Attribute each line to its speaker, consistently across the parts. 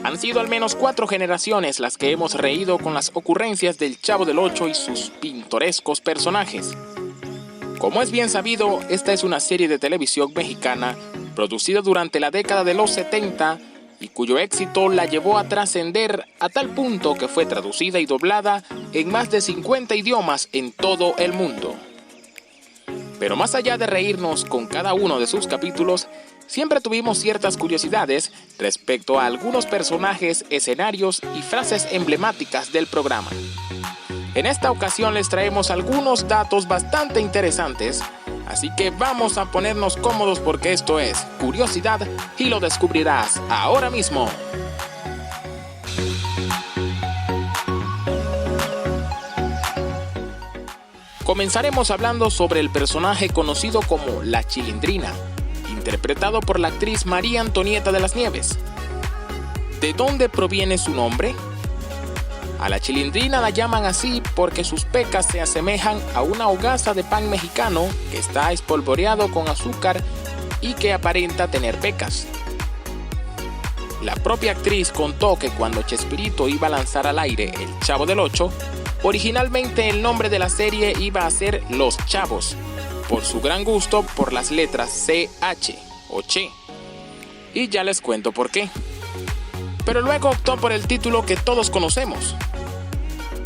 Speaker 1: Han sido al menos 4 generaciones las que hemos reído con las ocurrencias del Chavo del Ocho y sus pintorescos personajes. Como es bien sabido, esta es una serie de televisión mexicana producida durante la década de los 70 y cuyo éxito la llevó a trascender a tal punto que fue traducida y doblada en más de 50 idiomas en todo el mundo. Pero más allá de reírnos con cada uno de sus capítulos, siempre tuvimos ciertas curiosidades respecto a algunos personajes, escenarios y frases emblemáticas del programa. En esta ocasión les traemos algunos datos bastante interesantes, así que vamos a ponernos cómodos porque esto es Curiosidad y lo descubrirás ahora mismo. Comenzaremos hablando sobre el personaje conocido como La Chilindrina, interpretado por la actriz María Antonieta de las Nieves. ¿De dónde proviene su nombre? A la Chilindrina la llaman así porque sus pecas se asemejan a una hogaza de pan mexicano que está espolvoreado con azúcar y que aparenta tener pecas. La propia actriz contó que cuando Chespirito iba a lanzar al aire El Chavo del Ocho, originalmente el nombre de la serie iba a ser Los Chavos, por su gran gusto por las letras CH o Che. Y ya les cuento por qué. Pero luego optó por el título que todos conocemos.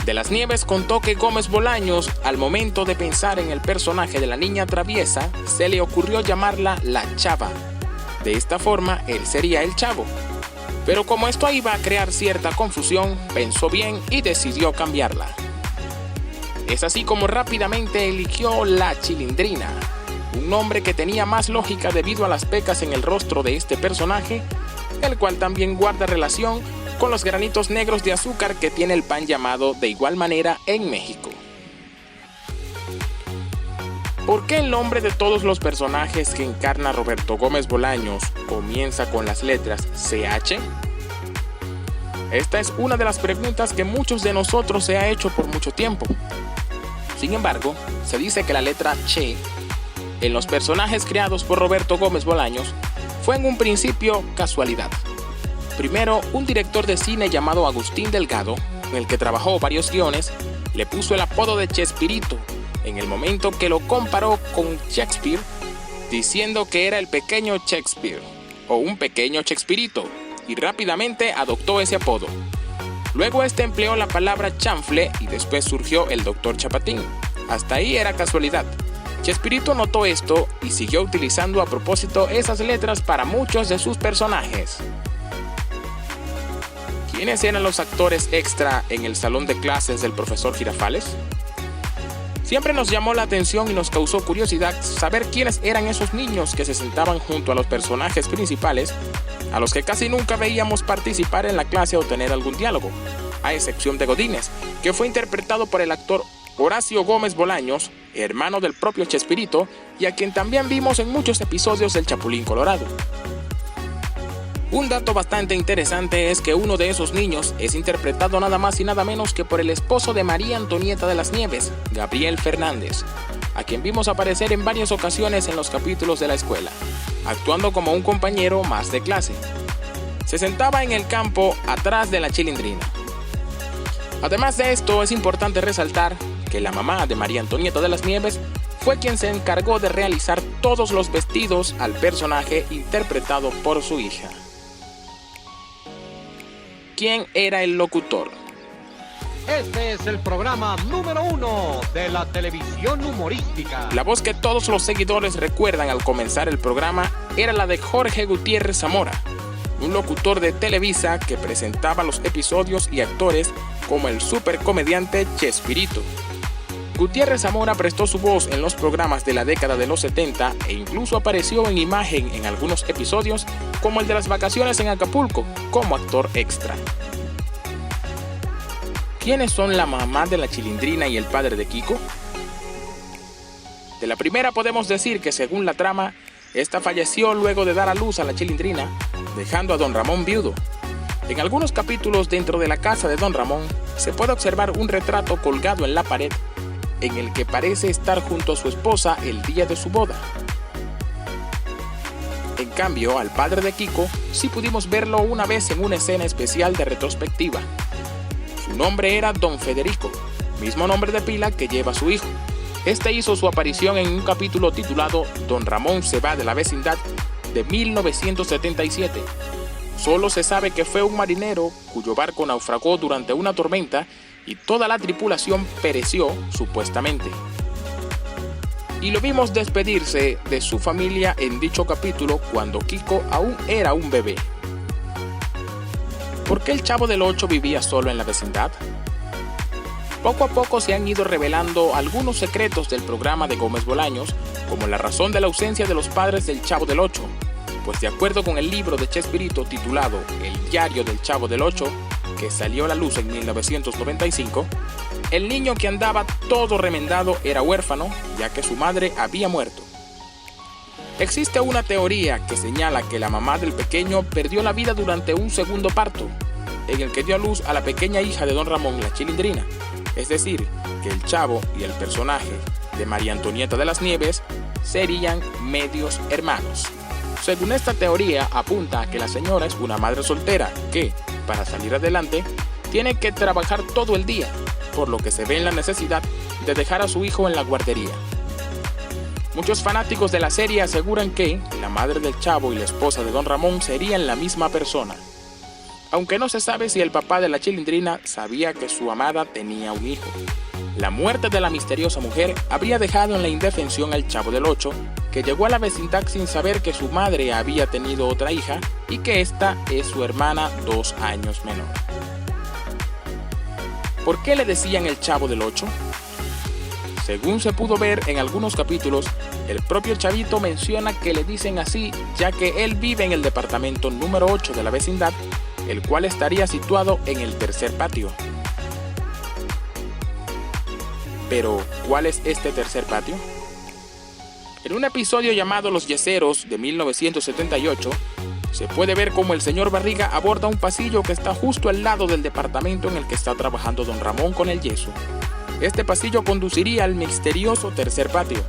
Speaker 1: De las Nieves contó que Gómez Bolaños, al momento de pensar en el personaje de la niña traviesa, se le ocurrió llamarla La Chava. De esta forma, él sería el Chavo. Pero como esto iba a crear cierta confusión, pensó bien y decidió cambiarla. Es así como rápidamente eligió La Chilindrina, un nombre que tenía más lógica debido a las pecas en el rostro de este personaje, el cual también guarda relación con los granitos negros de azúcar que tiene el pan llamado de igual manera en México. ¿Por qué el nombre de todos los personajes que encarna Roberto Gómez Bolaños comienza con las letras CH? Esta es una de las preguntas que muchos de nosotros se ha hecho por mucho tiempo. Sin embargo, se dice que la letra Che en los personajes creados por Roberto Gómez Bolaños fue en un principio casualidad. Primero, un director de cine llamado Agustín Delgado, en el que trabajó varios guiones, le puso el apodo de Chespirito en el momento que lo comparó con Shakespeare, diciendo que era el pequeño Shakespeare o un pequeño Chespirito, y rápidamente adoptó ese apodo. Luego este empleó la palabra chanfle y después surgió el Dr. Chapatín. Hasta ahí era casualidad. Chespirito notó esto y siguió utilizando a propósito esas letras para muchos de sus personajes. ¿Quiénes eran los actores extra en el salón de clases del profesor Girafales? Siempre nos llamó la atención y nos causó curiosidad saber quiénes eran esos niños que se sentaban junto a los personajes principales, a los que casi nunca veíamos participar en la clase o tener algún diálogo, a excepción de Godínez, que fue interpretado por el actor Horacio Gómez Bolaños, hermano del propio Chespirito, y a quien también vimos en muchos episodios del Chapulín Colorado. Un dato bastante interesante es que uno de esos niños es interpretado nada más y nada menos que por el esposo de María Antonieta de las Nieves, Gabriel Fernández, a quien vimos aparecer en varias ocasiones en los capítulos de la escuela, actuando como un compañero más de clase. Se sentaba en el campo atrás de la Chilindrina. Además de esto, es importante resaltar que la mamá de María Antonieta de las Nieves fue quien se encargó de realizar todos los vestidos al personaje interpretado por su hija. ¿Quién era el locutor?
Speaker 2: Este es el programa número 1 de la televisión humorística.
Speaker 1: La voz que todos los seguidores recuerdan al comenzar el programa era la de Jorge Gutiérrez Zamora, un locutor de Televisa que presentaba los episodios y actores como el supercomediante Chespirito. Gutiérrez Zamora prestó su voz en los programas de la década de los 70 e incluso apareció en imagen en algunos episodios como el de las vacaciones en Acapulco como actor extra. ¿Quiénes son la mamá de la Chilindrina y el padre de Kiko? De la primera podemos decir que según la trama, esta falleció luego de dar a luz a la Chilindrina, dejando a Don Ramón viudo. En algunos capítulos dentro de la casa de Don Ramón se puede observar un retrato colgado en la pared en el que parece estar junto a su esposa el día de su boda. En cambio, al padre de Kiko sí pudimos verlo una vez en una escena especial de retrospectiva. Su nombre era Don Federico, mismo nombre de pila que lleva su hijo. Este hizo su aparición en un capítulo titulado Don Ramón se va de la vecindad de 1977. Solo se sabe que fue un marinero cuyo barco naufragó durante una tormenta y toda la tripulación pereció supuestamente. Y lo vimos despedirse de su familia en dicho capítulo cuando Kiko aún era un bebé. ¿Por qué el Chavo del Ocho vivía solo en la vecindad? Poco a poco se han ido revelando algunos secretos del programa de Gómez Bolaños, como la razón de la ausencia de los padres del Chavo del Ocho, pues de acuerdo con el libro de Chespirito titulado El diario del Chavo del Ocho, que salió a la luz en 1995, el niño que andaba todo remendado era huérfano, ya que su madre había muerto. Existe una teoría que señala que la mamá del pequeño perdió la vida durante un segundo parto, en el que dio a luz a la pequeña hija de Don Ramón, la Chilindrina. Es decir, que el Chavo y el personaje de María Antonieta de las Nieves serían medios hermanos. Según esta teoría, apunta a que la señora es una madre soltera que, para salir adelante, tiene que trabajar todo el día, por lo que se ve en la necesidad de dejar a su hijo en la guardería. Muchos fanáticos de la serie aseguran que la madre del Chavo y la esposa de Don Ramón serían la misma persona, aunque no se sabe si el papá de la Chilindrina sabía que su amada tenía un hijo. La muerte de la misteriosa mujer habría dejado en la indefensión al Chavo del Ocho, que llegó a la vecindad sin saber que su madre había tenido otra hija y que esta es su hermana 2 años menor. ¿Por qué le decían el Chavo del Ocho? Según se pudo ver en algunos capítulos, el propio Chavito menciona que le dicen así ya que él vive en el departamento número 8 de la vecindad, el cual estaría situado en el tercer patio. Pero, ¿cuál es este tercer patio? En un episodio llamado Los Yeseros de 1978, se puede ver cómo el señor Barriga aborda un pasillo que está justo al lado del departamento en el que está trabajando Don Ramón con el yeso. Este pasillo conduciría al misterioso tercer patio,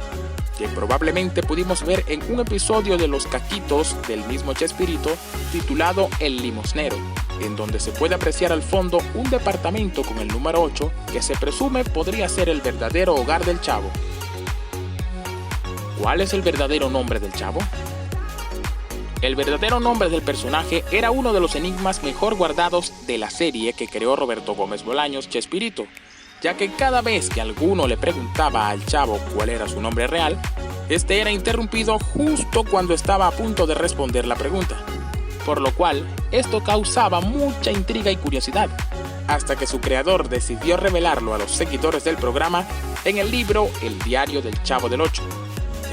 Speaker 1: que probablemente pudimos ver en un episodio de Los Caquitos del mismo Chespirito titulado El Limosnero, en donde se puede apreciar al fondo un departamento con el número 8 que se presume podría ser el verdadero hogar del Chavo. ¿Cuál es el verdadero nombre del Chavo? El verdadero nombre del personaje era uno de los enigmas mejor guardados de la serie que creó Roberto Gómez Bolaños, Chespirito, ya que cada vez que alguno le preguntaba al Chavo cuál era su nombre real, este era interrumpido justo cuando estaba a punto de responder la pregunta, por lo cual esto causaba mucha intriga y curiosidad, hasta que su creador decidió revelarlo a los seguidores del programa en el libro El diario del Chavo del Ocho.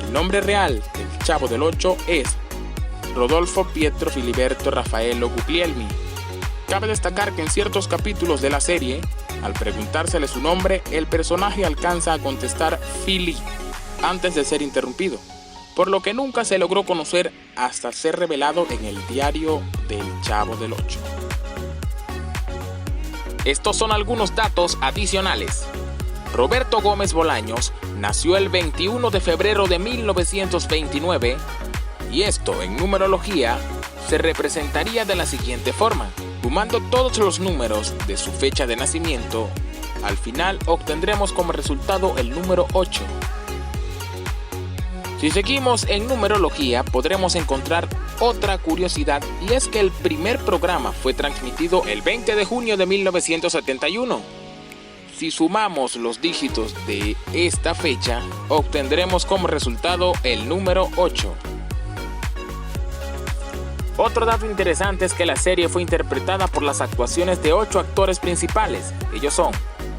Speaker 1: El nombre real del Chavo del Ocho es Rodolfo Pietro Filiberto Raffaello Guglielmi. Cabe destacar que en ciertos capítulos de la serie, al preguntársele su nombre, el personaje alcanza a contestar Fili antes de ser interrumpido, por lo que nunca se logró conocer hasta ser revelado en el diario del Chavo del Ocho. Estos son algunos datos adicionales. Roberto Gómez Bolaños nació el 21 de febrero de 1929 y esto en numerología se representaría de la siguiente forma. Sumando todos los números de su fecha de nacimiento, al final obtendremos como resultado el número 8. Si seguimos en numerología, podremos encontrar otra curiosidad, y es que el primer programa fue transmitido el 20 de junio de 1971. Si sumamos los dígitos de esta fecha, obtendremos como resultado el número 8. Otro dato interesante es que la serie fue interpretada por las actuaciones de 8 actores principales. Ellos son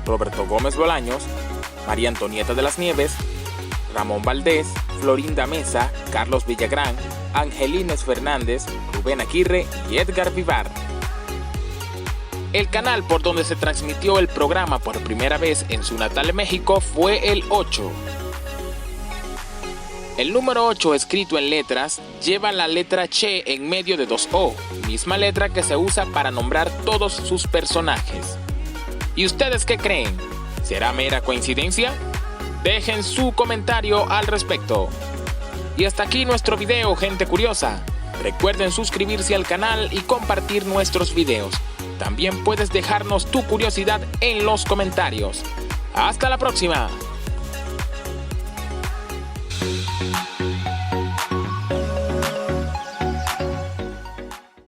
Speaker 1: Roberto Gómez Bolaños, María Antonieta de las Nieves, Ramón Valdés, Florinda Mesa, Carlos Villagrán, Angelines Fernández, Rubén Aguirre y Edgar Vivar. El canal por donde se transmitió el programa por primera vez en su natal México fue el 8. El número 8 escrito en letras lleva la letra Che en medio de 2 O, misma letra que se usa para nombrar todos sus personajes. ¿Y ustedes qué creen? ¿Será mera coincidencia? Dejen su comentario al respecto. Y hasta aquí nuestro video, gente curiosa. Recuerden suscribirse al canal y compartir nuestros videos. También puedes dejarnos tu curiosidad en los comentarios. ¡Hasta la próxima!